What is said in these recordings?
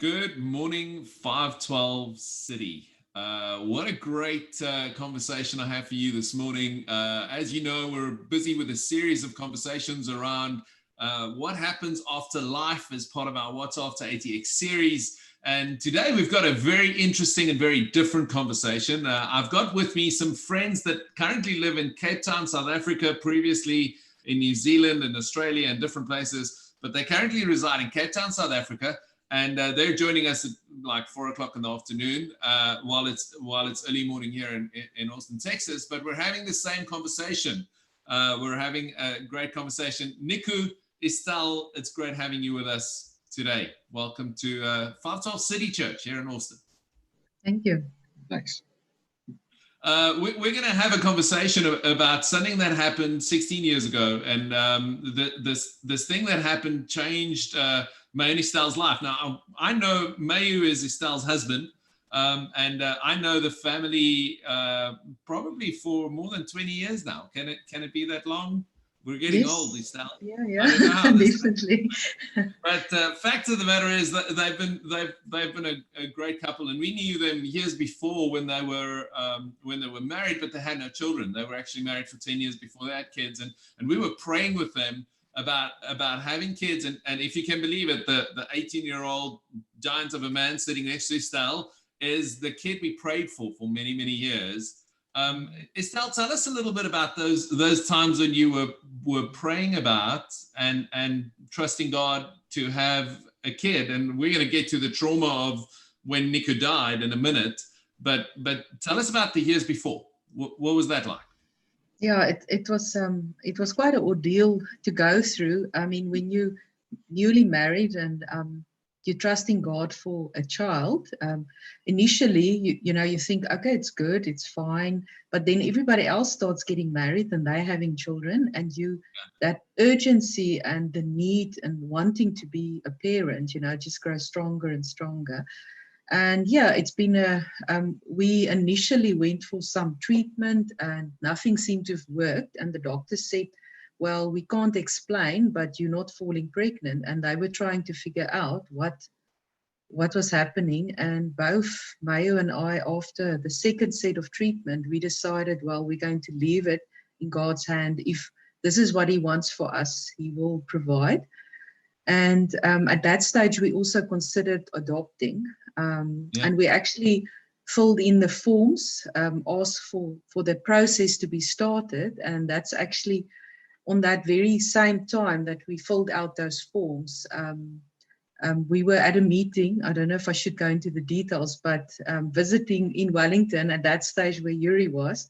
Good morning, 512 City. What a great conversation I have for you this morning. As you know, we're busy with a series of conversations around what happens after life as part of our What's After ATX series. And today we've got a very interesting and very different conversation. I've got with me some friends that currently live in Cape Town, South Africa, previously in New Zealand and Australia and different places, but they currently reside in Cape Town, South Africa. And they're joining us at like 4 o'clock in the afternoon while it's early morning here in Austin, Texas. But we're having the same conversation. We're having a great conversation. Nico, Estelle, it's great having you with us today. Welcome to 512 City Church here in Austin. Thank you. Thanks. We're going to have a conversation about something that happened 16 years ago. And this thing that happened changed Mayu and Estelle's life. Now, I know Mayu is Estelle's husband, and I know the family probably for more than 20 years now. Can it be that long? We're getting old, Estelle. Yeah, definitely. But fact of the matter is that they've been a great couple, and we knew them years before when they were married, but they had no children. They were actually married for 10 years before they had kids, and we were praying with them about having kids. And if you can believe it, the 18-year-old giant of a man sitting next to Estelle is the kid we prayed for many, many years. Estelle, tell us a little bit about those times when you were praying about and trusting God to have a kid. And we're going to get to the trauma of when Nico died in a minute, but tell us about the years before. What was that like? Yeah, it was quite an ordeal to go through. I mean, when you newly married and you're trusting God for a child, initially you think, okay, it's good, it's fine, but then everybody else starts getting married and they're having children, and that urgency and the need and wanting to be a parent, just grows stronger and stronger. And yeah, it's been we initially went for some treatment and nothing seemed to have worked. And the doctor said, well, we can't explain, but you're not falling pregnant. And they were trying to figure out what was happening. And both Mayo and I, after the second set of treatment, we decided, well, we're going to leave it in God's hand. If this is what he wants for us, he will provide. And at that stage, we also considered adopting. And we actually filled in the forms, asked for the process to be started. And that's actually on that very same time that we filled out those forms. We were at a meeting. I don't know if I should go into the details, but visiting in Wellington at that stage where Yuri was.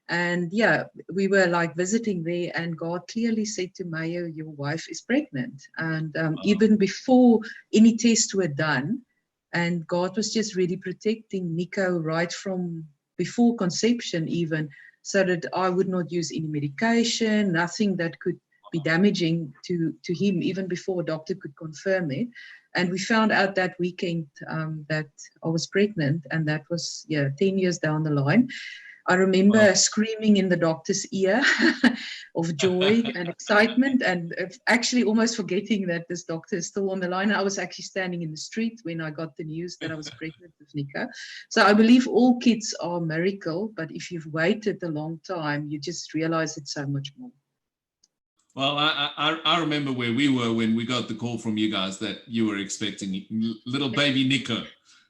And yeah, we were like visiting there, and God clearly said to Mayo, your wife is pregnant. And even before any tests were done, and God was just really protecting Nico right from before conception even, so that I would not use any medication, nothing that could be damaging to him, even before a doctor could confirm it. And we found out that weekend that I was pregnant, and that was 10 years down the line. I remember screaming in the doctor's ear of joy and excitement, and actually almost forgetting that this doctor is still on the line. I was actually standing in the street when I got the news that I was pregnant with Nico. So I believe all kids are a miracle, but if you've waited a long time, you just realize it's so much more. Well, I remember where we were when we got the call from you guys that you were expecting little baby Nico.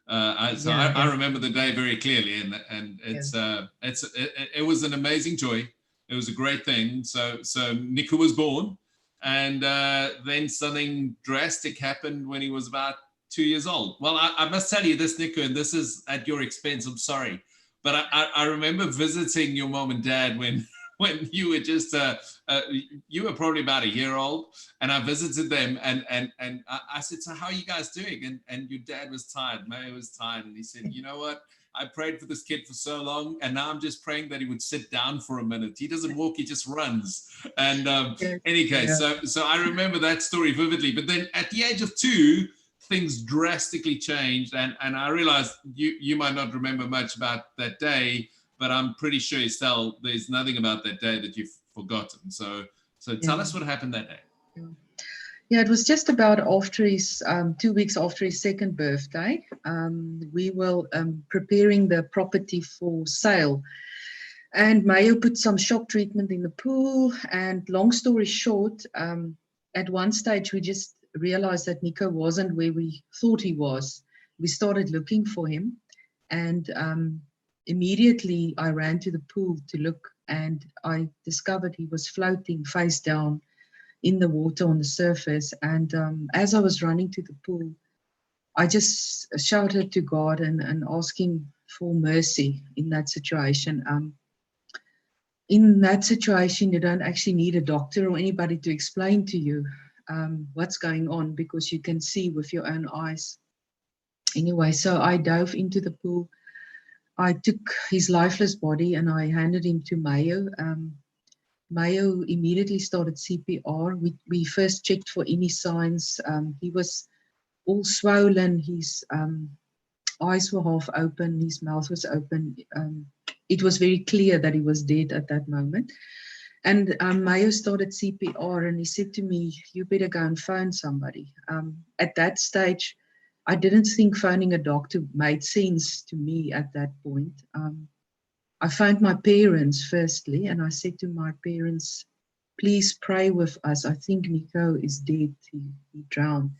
I remember the day very clearly, and it was an amazing joy. It was a great thing. So Nico was born, and then something drastic happened when he was about 2 years old. Well, I must tell you this, Nico, and this is at your expense. I'm sorry, but I remember visiting your mom and dad when you were just you were probably about a year old, and I visited them, and I said, so how are you guys doing? And your dad was tired, Mayo was tired, and he said, you know what, I prayed for this kid for so long, and now I'm just praying that he would sit down for a minute. He doesn't walk, he just runs. And any case, so I remember that story vividly. But then at the age of 2, things drastically changed, and I realized you might not remember much about that day, but I'm pretty sure, Estelle, there's nothing about that day that you've forgotten. So tell us what happened that day. Yeah, it was just about after his 2 weeks after his second birthday. We were preparing the property for sale, and Mayo put some shock treatment in the pool. And long story short, at one stage we just realized that Nico wasn't where we thought he was. We started looking for him, and immediately I ran to the pool to look, and I discovered he was floating face down in the water on the surface. And as I was running to the pool, I just shouted to God and asking for mercy in that situation. In that situation, you don't actually need a doctor or anybody to explain to you what's going on, because you can see with your own eyes. Anyway, so I dove into the pool. I took his lifeless body and I handed him to Mayo. Mayo immediately started CPR. We first checked for any signs. He was all swollen. His eyes were half open. His mouth was open. It was very clear that he was dead at that moment. And Mayo started CPR, and he said to me, "You better go and phone somebody." At that stage, I didn't think phoning a doctor made sense to me at that point. I phoned my parents firstly, and I said to my parents, "Please pray with us. I think Nico is dead. He drowned."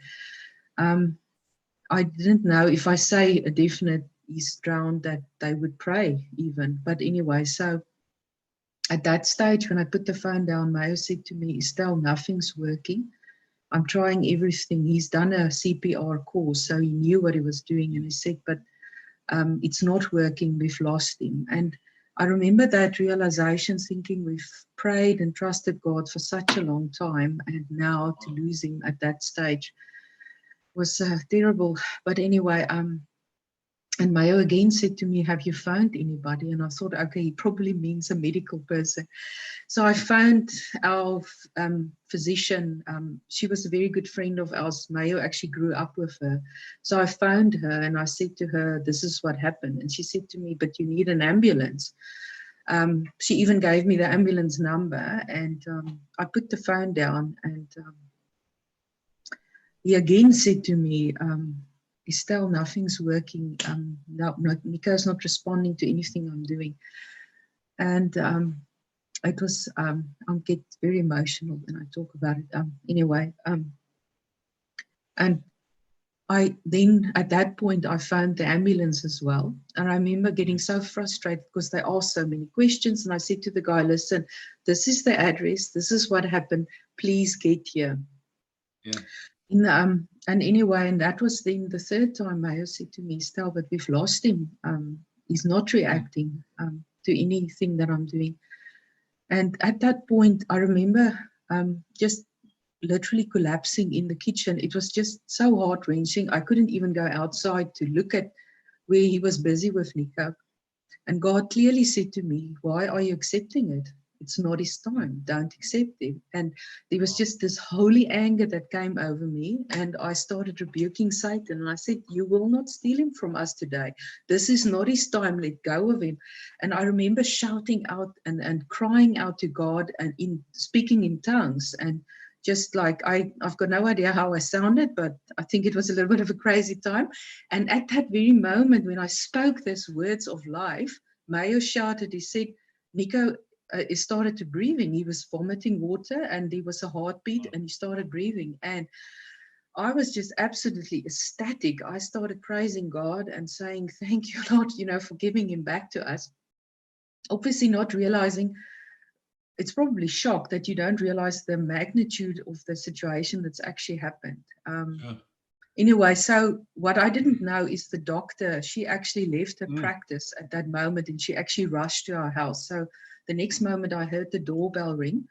I didn't know if I say a definite he's drowned that they would pray even. But anyway, so at that stage, when I put the phone down, Mayo said to me, "Estelle, nothing's working. I'm trying everything." He's done a CPR course, so he knew what he was doing. And he said, "But it's not working. We've lost him." And I remember that realization, thinking we've prayed and trusted God for such a long time, and now to lose him at that stage was terrible. But anyway, and Mayo again said to me, "Have you found anybody?" And I thought, okay, he probably means a medical person. So I found our physician. She was a very good friend of ours. Mayo actually grew up with her. So I found her and I said to her, "This is what happened." And she said to me, "But you need an ambulance." She even gave me the ambulance number, and I put the phone down, and he again said to me, "Estelle, nothing's working. Nico's not responding to anything I'm doing." And it was, I get very emotional when I talk about it. Anyway, and I then, at that point, I found the ambulance as well. And I remember getting so frustrated because they asked so many questions. And I said to the guy, "Listen, this is the address. This is what happened. Please get here." Yeah. And anyway, and that was then the third time Mayo said to me, "Estelle, but we've lost him. He's not reacting to anything that I'm doing." And at that point, I remember just literally collapsing in the kitchen. It was just so heart-wrenching. I couldn't even go outside to look at where he was busy with Nico. And God clearly said to me, "Why are you accepting it? It's not his time. Don't accept it." And there was just this holy anger that came over me. And I started rebuking Satan. And I said, "You will not steal him from us today. This is not his time. Let go of him." And I remember shouting out and crying out to God and speaking in tongues. And just like, I've got no idea how I sounded, but I think it was a little bit of a crazy time. And at that very moment, when I spoke these words of life, Mayo shouted, he said, "Nico started to breathing. He was vomiting water and there was a heartbeat and he started breathing." And I was just absolutely ecstatic. I started praising God and saying, "Thank you, Lord, for giving him back to us." Obviously not realizing, it's probably shock that you don't realize the magnitude of the situation that's actually happened. Sure. Anyway, so what I didn't know is the doctor, she actually left her practice at that moment and she actually rushed to our house. So the next moment I heard the doorbell ring.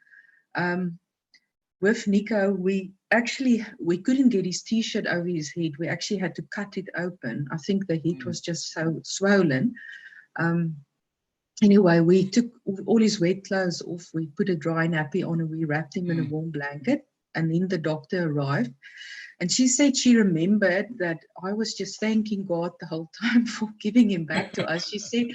With Nico, we couldn't get his t-shirt over his head. We actually had to cut it open. I think the head was just so swollen. Anyway, we took all his wet clothes off. We put a dry nappy on and we wrapped him in a warm blanket. and then the doctor arrived. And she said she remembered that I was just thanking God the whole time for giving him back to us. She said,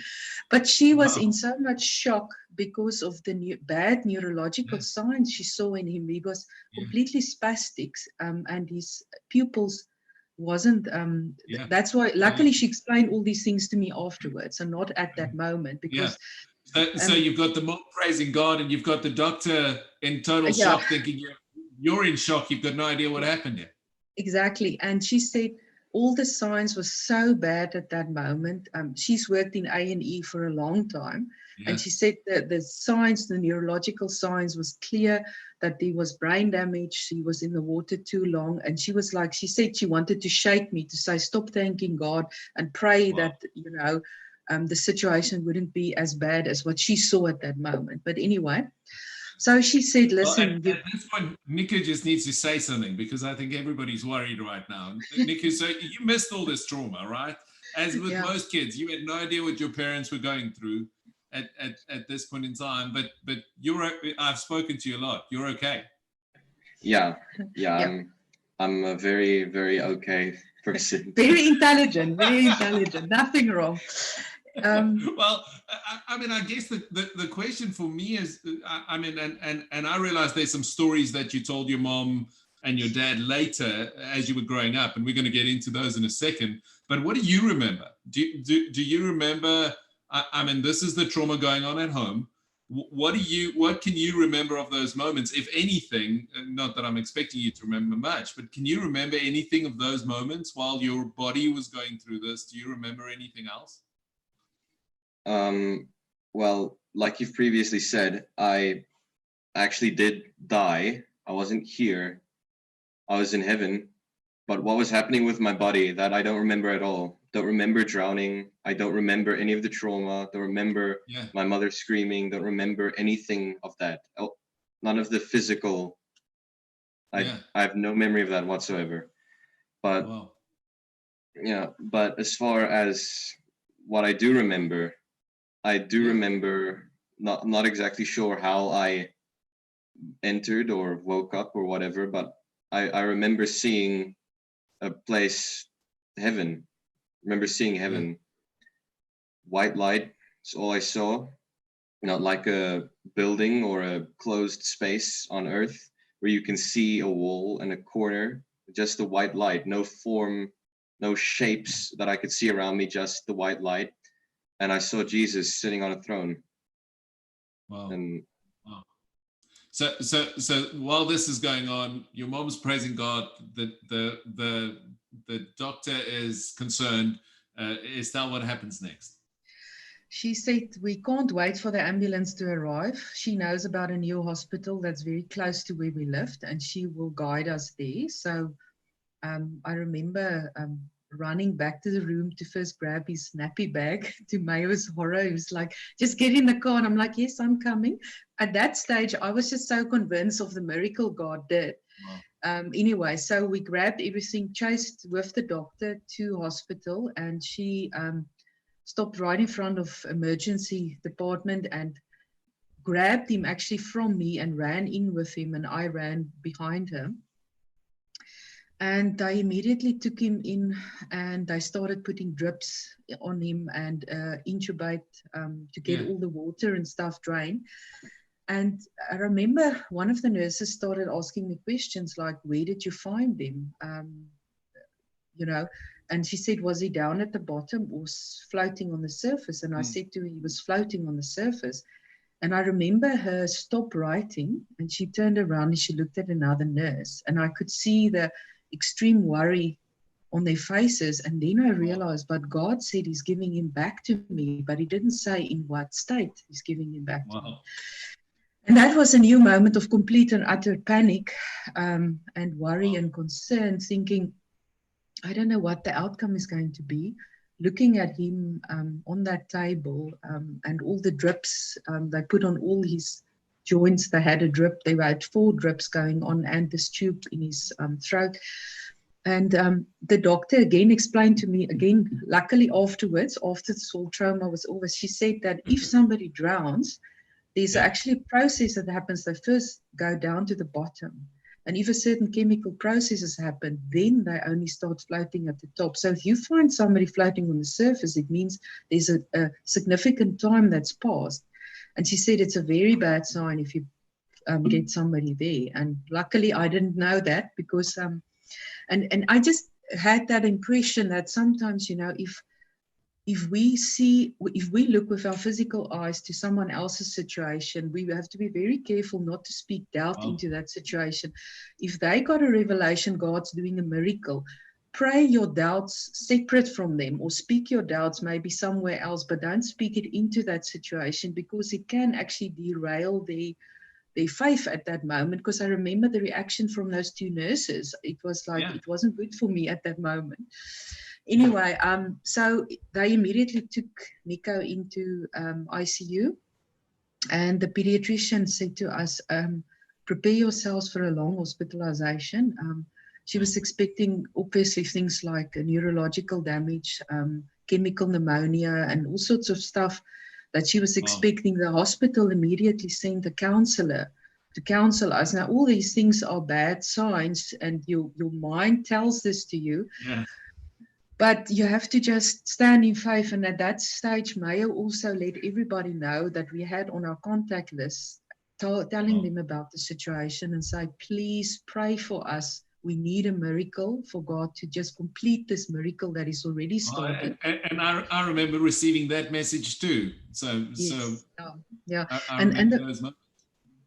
but she was in so much shock because of the bad neurological signs she saw in him. He was completely spastic, and his pupils wasn't. That's why, luckily, she explained all these things to me afterwards and not at that moment. Because so you've got the mom praising God, and you've got the doctor in total shock, thinking you're in shock. You've got no idea what happened here. Exactly. And she said all the signs were so bad at that moment. She's worked in A&E for a long time. And she said that the signs, the neurological signs was clear that there was brain damage. She was in the water too long. And she was like, she said she wanted to shake me to say, stop thanking God and pray that, you know, the situation wouldn't be as bad as what she saw at that moment. But anyway, so she said, listen. At this point, Nico just needs to say something, because I think everybody's worried right now. Nico, so you missed all this trauma, right? As with most kids, you had no idea what your parents were going through at this point in time, but I've spoken to you a lot. You're okay. Yeah. I'm a very, very okay person. Very intelligent, nothing wrong. Well, I mean, I guess the question for me is, I mean, and I realize there's some stories that you told your mom and your dad later as you were growing up, and we're going to get into those in a second. But what do you remember? Do you remember? I mean, this is the trauma going on at home. What can you remember of those moments, if anything? Not that I'm expecting you to remember much, but can you remember anything of those moments while your body was going through this? Do you remember anything else? Well, like you've previously said, I actually did die. I wasn't here. I was in heaven. But what was happening with my body, that I don't remember at all. Don't remember drowning. I don't remember any of the trauma. Don't remember my mother screaming. Don't remember anything of that. Oh, none of the physical. I have no memory of that whatsoever. But but as far as what I do remember, I do remember, not exactly sure how I entered or woke up or whatever, but I remember seeing a place, heaven. I remember seeing heaven. White light is all I saw. Not like a building or a closed space on earth where you can see a wall and a corner, just the white light, no form, no shapes that I could see around me, just the white light. And I saw Jesus sitting on a throne. Wow. And So while this is going on, your mom's praising God. The doctor is concerned. Estelle, what happens next? She said, we can't wait for the ambulance to arrive. She knows about a new hospital that's very close to where we lived, and she will guide us there. So I remember running back to the room to first grab his nappy bag. To Mayo's horror, he was like, just get in the car. And I'm like, yes, I'm coming. At that stage, I was just so convinced of the miracle God did. Wow. Anyway, so we grabbed everything, chased with the doctor to hospital, and she stopped right in front of emergency department and grabbed him actually from me and ran in with him, and I ran behind him. And they immediately took him in, and they started putting drips on him and intubate to get all the water and stuff drained. And I remember one of the nurses started asking me questions like, where did you find him? You know, and she said, was he down at the bottom or floating on the surface? And I said to her, he was floating on the surface. And I remember her stop writing, and she turned around and she looked at another nurse, and I could see the extreme worry on their faces. And then I realized, but God said he's giving him back to me, but he didn't say in what state he's giving him back to me. And that was a new moment of complete and utter panic and worry and concern, thinking, I don't know what the outcome is going to be. Looking at him on that table and all the drips they put on all his joints. They had a drip. They had 4 drips going on and this tube in his throat. And the doctor again explained to me, again, luckily afterwards, after this whole trauma was over, she said that if somebody drowns, there's actually a process that happens. They first go down to the bottom. And if a certain chemical processes happen, then they only start floating at the top. So if you find somebody floating on the surface, it means there's a significant time that's passed. And she said it's a very bad sign if you get somebody there. And luckily I didn't know that, because and I just had that impression that sometimes, if we look with our physical eyes to someone else's situation, we have to be very careful not to speak doubt into that situation. If they got a revelation God's doing a miracle, pray your doubts separate from them, or speak your doubts maybe somewhere else, but don't speak it into that situation, because it can actually derail their faith at that moment. Because I remember the reaction from those two nurses. It was like, it wasn't good for me at that moment. Anyway, so they immediately took Nico into ICU, and the pediatrician said to us, prepare yourselves for a long hospitalization. She was expecting, obviously, things like neurological damage, chemical pneumonia, and all sorts of stuff that she was expecting. The hospital immediately sent a counselor to counsel us. Now, all these things are bad signs, and your mind tells this to you. Yeah. But you have to just stand in faith. And at that stage, Mayo also let everybody know that we had on our contact list, telling them about the situation and say, please pray for us. We need a miracle for God to just complete this miracle that is already started. And I remember receiving that message too. So yeah. I remember those moments.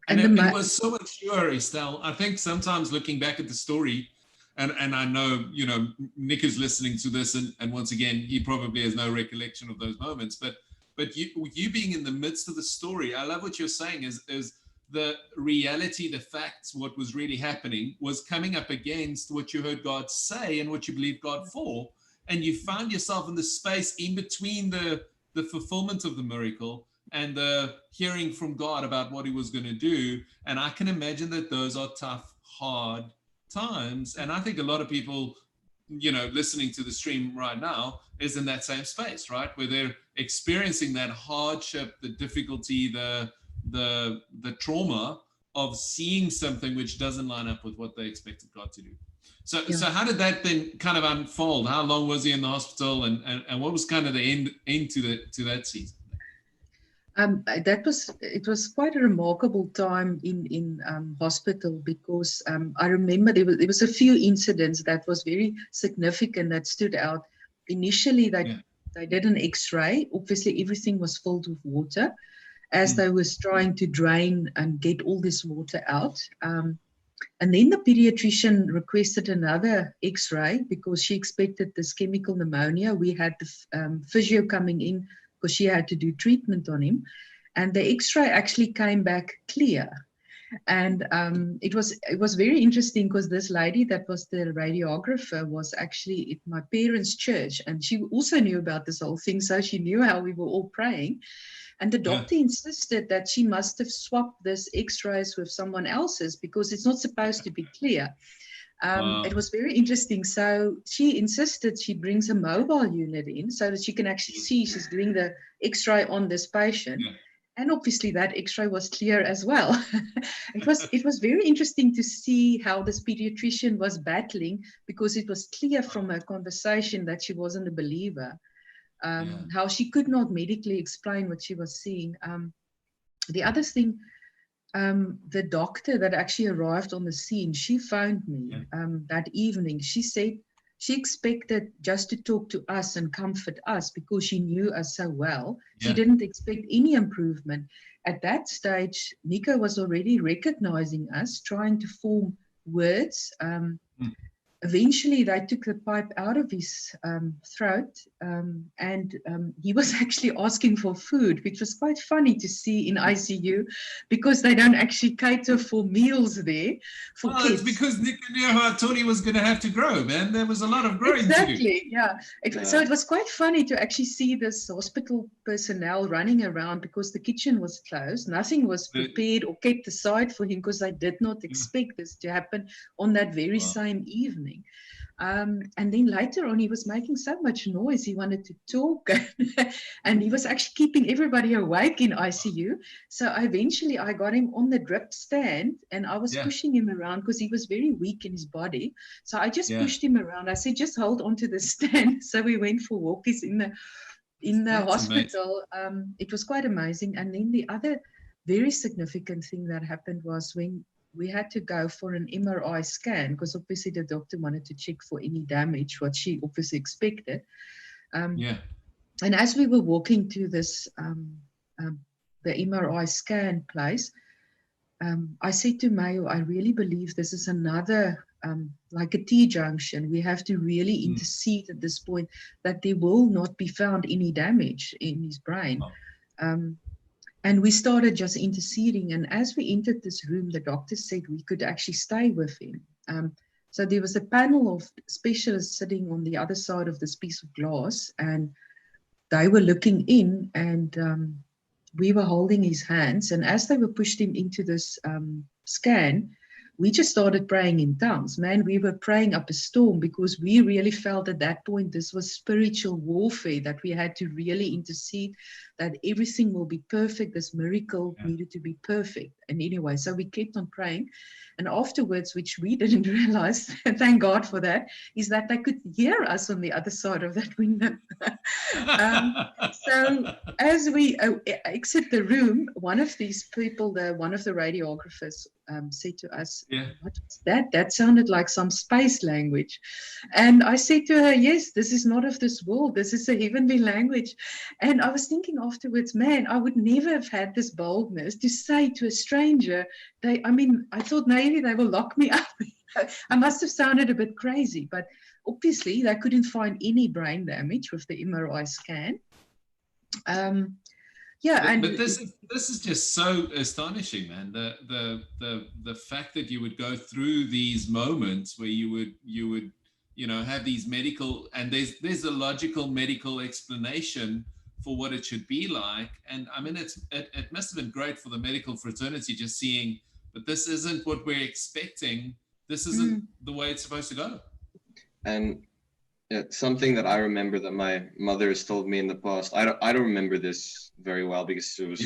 And it was so mature, Estelle. I think sometimes looking back at the story, and I know, Nick is listening to this, and once again, he probably has no recollection of those moments, but you being in the midst of the story, I love what you're saying is the reality, the facts, what was really happening was coming up against what you heard God say and what you believe God for, and you found yourself in the space in between the fulfillment of the miracle and the hearing from God about what he was going to do. And I can imagine that those are tough, hard times. And I think a lot of people, listening to the stream right now is in that same space, right? Where they're experiencing that hardship, the difficulty, the trauma of seeing something which doesn't line up with what they expected God to do. So how did that then kind of unfold? How long was he in the hospital, and what was kind of the end to that season? It was quite a remarkable time in hospital, because I remember there was a few incidents that was very significant that stood out. Initially, they did an X-ray. Obviously, everything was filled with water as they was trying to drain and get all this water out. And then the pediatrician requested another X-ray because she expected this chemical pneumonia. We had the physio coming in because she had to do treatment on him. And the X-ray actually came back clear. And it was very interesting, because this lady that was the radiographer was actually at my parents' church. And she also knew about this whole thing. So she knew how we were all praying. And the doctor insisted that she must have swapped this X-rays with someone else's, because it's not supposed to be clear. It was very interesting. So she insisted she brings a mobile unit in so that she can actually see she's doing the X-ray on this patient. Yeah. And obviously that X-ray was clear as well. It was very interesting to see how this pediatrician was battling, because it was clear from her conversation that she wasn't a believer. How she could not medically explain what she was seeing. The other thing, the doctor that actually arrived on the scene, she phoned me that evening. She said she expected just to talk to us and comfort us because she knew us so well. She didn't expect any improvement. At that stage, Nico was already recognizing us, trying to form words. Eventually, they took the pipe out of his throat, and he was actually asking for food, which was quite funny to see in ICU, because they don't actually cater for meals there for kids. It's because Nick knew how I thought he was going to have to grow, man. There was a lot of growing to do. Yeah. So it was quite funny to actually see this hospital personnel running around, because the kitchen was closed. Nothing was prepared or kept aside for him, because they did not expect this to happen on that very same evening. And then later on, he was making so much noise, he wanted to talk. And he was actually keeping everybody awake in ICU. So eventually I got him on the drip stand, and I was pushing him around because he was very weak in his body. So I just pushed him around. I said, just hold on to the stand. So we went for walkies in the hospital. It was quite amazing. And then the other very significant thing that happened was when we had to go for an MRI scan, because obviously the doctor wanted to check for any damage, what she obviously expected. And as we were walking to this, the MRI scan place, I said to Mayo, I really believe this is another, like a T-junction. We have to really intercede at this point that there will not be found any damage in his brain. And we started just interceding. And as we entered this room, the doctor said we could actually stay with him. So there was a panel of specialists sitting on the other side of this piece of glass, and they were looking in, and we were holding his hands. And as they were pushed him into this scan, we just started praying in tongues. Man, we were praying up a storm, because we really felt at that point this was spiritual warfare, that we had to really intercede, that everything will be perfect. This miracle needed to be perfect. And anyway, so we kept on praying. And afterwards, which we didn't realize, thank God for that, is that they could hear us on the other side of that window. So as we exit the room, one of these people, one of the radiographers, said to us, what was that? That sounded like some space language. And I said to her, yes, this is not of this world. This is a heavenly language. And I was thinking afterwards, man, I would never have had this boldness to say to a stranger, I thought maybe they will lock me up. I must have sounded a bit crazy, but obviously they couldn't find any brain damage with the MRI scan. But this is just so astonishing, man. The fact that you would go through these moments where you would have these medical, and there's a logical medical explanation for what it should be like. And I mean, it must have been great for the medical fraternity just seeing, but this isn't what we're expecting. This isn't the way it's supposed to go. And something that I remember that my mother has told me in the past, I don't remember this very well because it was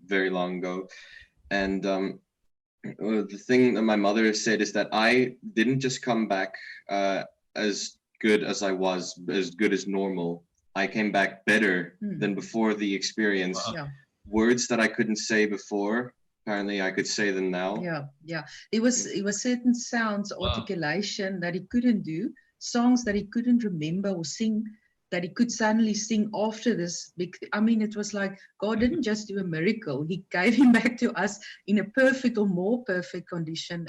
very long ago. And the thing that my mother has said is that I didn't just come back as good as I was, as good as normal. I came back better than before the experience. Wow. Words that I couldn't say before, apparently I could say them now. It was certain sounds, articulation that he couldn't do, songs that he couldn't remember or sing, that he could suddenly sing after this big. I mean, it was like God didn't just do a miracle; He gave him back to us in a perfect or more perfect condition.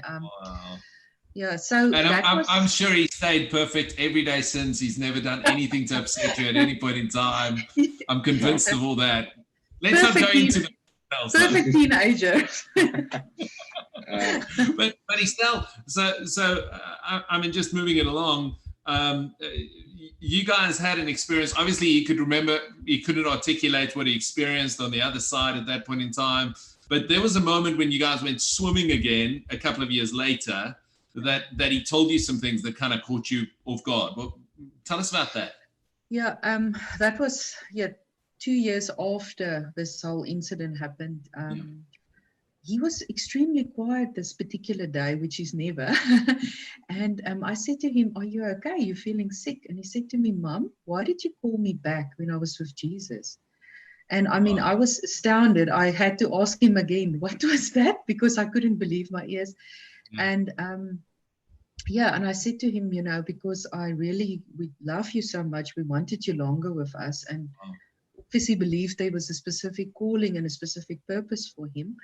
Yeah, so and I'm sure he stayed perfect every day since. He's never done anything to upset you at any point in time. I'm convinced of all that. Let's not go into the details. Perfect teenager. But Estelle, so I mean, just moving it along, you guys had an experience. Obviously, he could remember, he couldn't articulate what he experienced on the other side at that point in time. But there was a moment when you guys went swimming again a couple of years later, that he told you some things that kind of caught you off guard. Well, tell us about that. Yeah, that was 2 years after this whole incident happened. He was extremely quiet this particular day, which is never. And I said to him, "Are you okay? You're feeling sick?" And he said to me, "Mom, why did you call me back when I was with Jesus?" And I mean, I was astounded. I had to ask him again, what was that? Because I couldn't believe my ears. And and I said to him, because we love you so much, we wanted you longer with us, and obviously believed there was a specific calling and a specific purpose for him.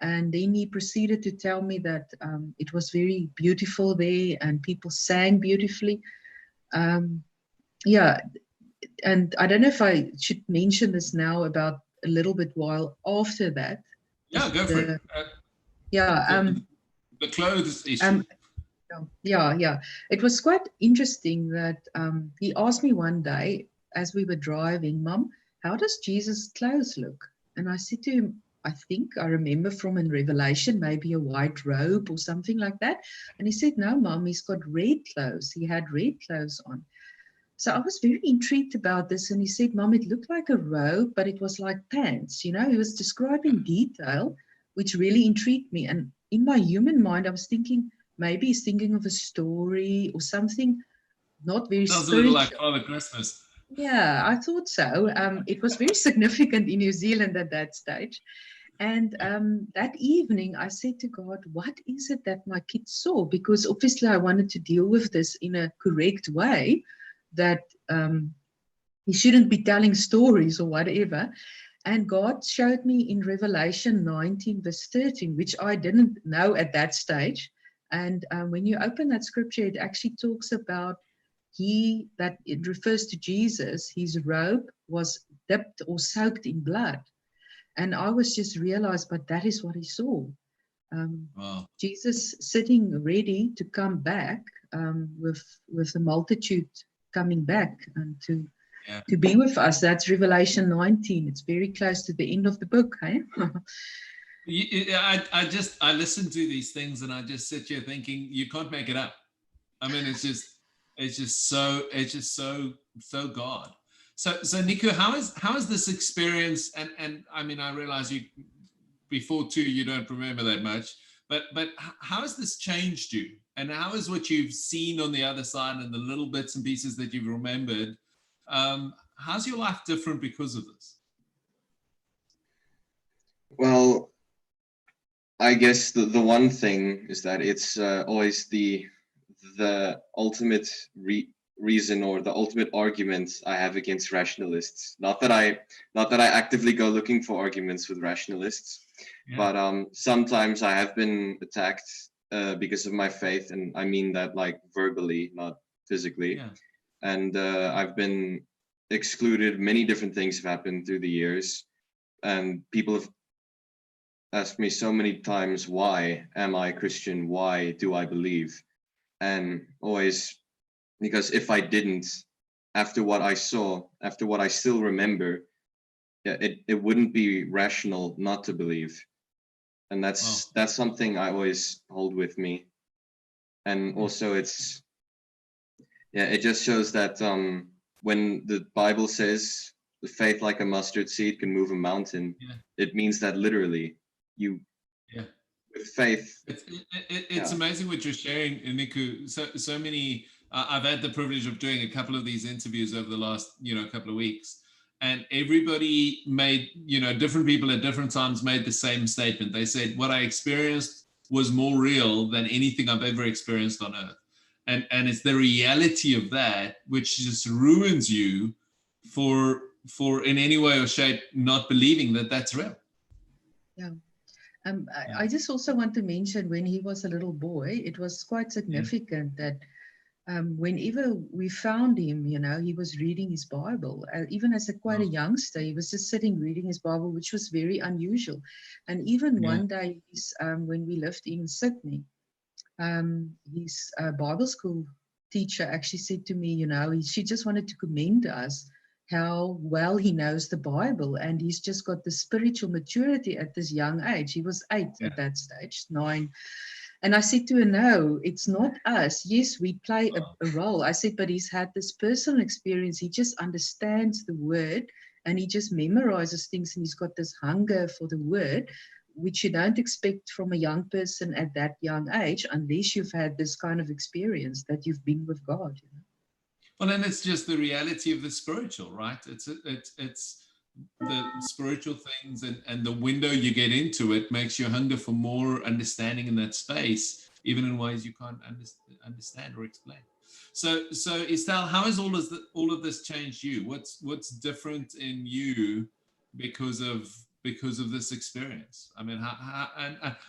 And then he proceeded to tell me that it was very beautiful there, and people sang beautifully. And I don't know if I should mention this now, about a little bit while after that. Yeah, go for it. The clothes issue. It was quite interesting that he asked me one day as we were driving, "Mom, how does Jesus' clothes look?" And I said to him, I think I remember from in Revelation, maybe a white robe or something like that. And he said, no, Mom, he's got red clothes. He had red clothes on. So I was very intrigued about this. And he said, Mom, it looked like a robe, but it was like pants. You know, he was describing detail, which really intrigued me. And in my human mind, I was thinking, maybe he's thinking of a story or something not very Sounds a spiritual. little like Father Christmas. Yeah, I thought so. It was very significant in New Zealand at that stage. And that evening, I said to God, what is it that my kids saw? Because obviously I wanted to deal with this in a correct way, that he shouldn't be telling stories or whatever. And God showed me in Revelation 19, verse 13, which I didn't know at that stage. And when you open that scripture, it actually talks about that it refers to Jesus. His robe was dipped or soaked in blood. And I was just realized, but that is what he saw. Wow. Jesus sitting ready to come back with the multitude coming back and to be with us. That's Revelation 19. It's very close to the end of the book, hey? I listen to these things and I just sit here thinking, you can't make it up. I mean, it's just so God. So Nico, how is this experience? And I mean, I realize before too, you don't remember that much, but how has this changed you? And how is what you've seen on the other side and the little bits and pieces that you've remembered? How's your life different because of this? Well, I guess the one thing is that it's always the ultimate reason or the ultimate argument I have against rationalists. Not that I actively go looking for arguments with rationalists, but sometimes I have been attacked because of my faith, and I mean that like verbally, not physically. Yeah. And I've been excluded. Many different things have happened through the years, and people have asked me so many times, why am I Christian? Why do I believe? And always, because if I didn't, after what I saw, after what I still remember, it wouldn't be rational not to believe. And that's something I always hold with me. And also it just shows that when the Bible says the faith like a mustard seed can move a mountain, it means that literally with faith. It's amazing what you're sharing, Nico. So many. I've had the privilege of doing a couple of these interviews over the last couple of weeks, and everybody made different people at different times made the same statement. They said what I experienced was more real than anything I've ever experienced on earth, and it's the reality of that which just ruins you for in any way or shape not believing that that's real. Yeah. I just also want to mention, when he was a little boy, it was quite significant that whenever we found him, he was reading his Bible. Even as quite a youngster, he was just sitting reading his Bible, which was very unusual. And even one day, when we lived in Sydney, his Bible school teacher actually said to me, she just wanted to commend us how well he knows the Bible, and he's just got the spiritual maturity at this young age. He was 8 at that stage, 9. And I said to her, no, it's not us. Yes, we play a role. I said, but he's had this personal experience. He just understands the word, and he just memorizes things, and he's got this hunger for the word, which you don't expect from a young person at that young age, unless you've had this kind of experience that you've been with God. Well, and it's just the reality of the spiritual, right? It's the spiritual things, and the window you get into it makes you hunger for more understanding in that space, even in ways you can't understand or explain. So Estelle, how has all of this changed you? What's different in you because of this experience? I mean,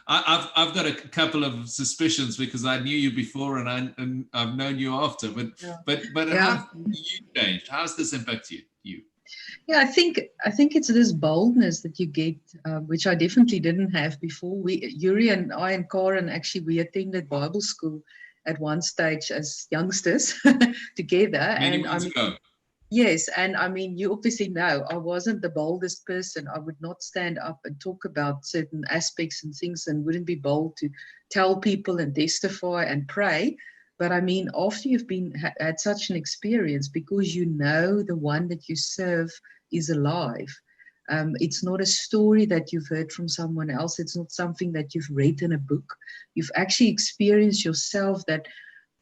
I've got a couple of suspicions because I knew you before and I've known you after, but how have you changed? How has this impacted you? Yeah, I think it's this boldness that you get, which I definitely didn't have before. Yuri and I and Karen, actually, we attended Bible school at one stage as youngsters together. Many moons ago. Yes, and I mean, you obviously know I wasn't the boldest person. I would not stand up and talk about certain aspects and things and wouldn't be bold to tell people and testify and pray. But I mean, after you've had such an experience, because you know the one that you serve is alive. It's not a story that you've heard from someone else. It's not something that you've read in a book. You've actually experienced yourself that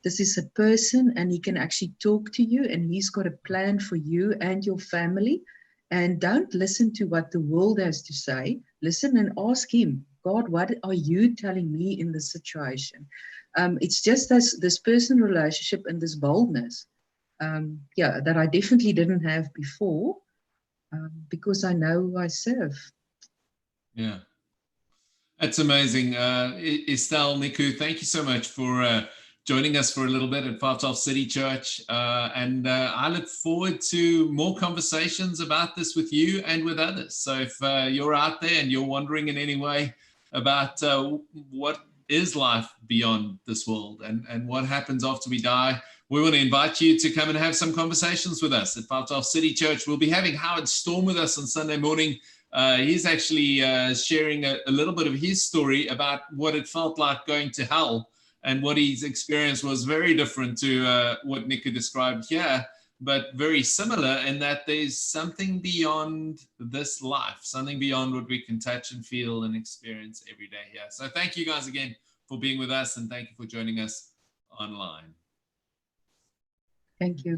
this is a person and he can actually talk to you and he's got a plan for you and your family. And don't listen to what the world has to say. Listen and ask him, God, what are you telling me in this situation? It's just this personal relationship and this boldness, that I definitely didn't have before, because I know who I serve. Yeah. That's amazing. Estelle, Nico, thank you so much for joining us for a little bit at 512 City Church. And I look forward to more conversations about this with you and with others. So if you're out there and you're wondering in any way about what is life beyond this world and what happens after we die, we want to invite you to come and have some conversations with us at 512 City Church. We'll be having Howard Storm with us on Sunday morning. He's actually sharing a little bit of his story about what it felt like going to hell, and what his experience was very different to what Nico described here, but very similar in that there's something beyond this life, something beyond what we can touch and feel and experience every day here. So thank you guys again for being with us, and thank you for joining us online. Thank you.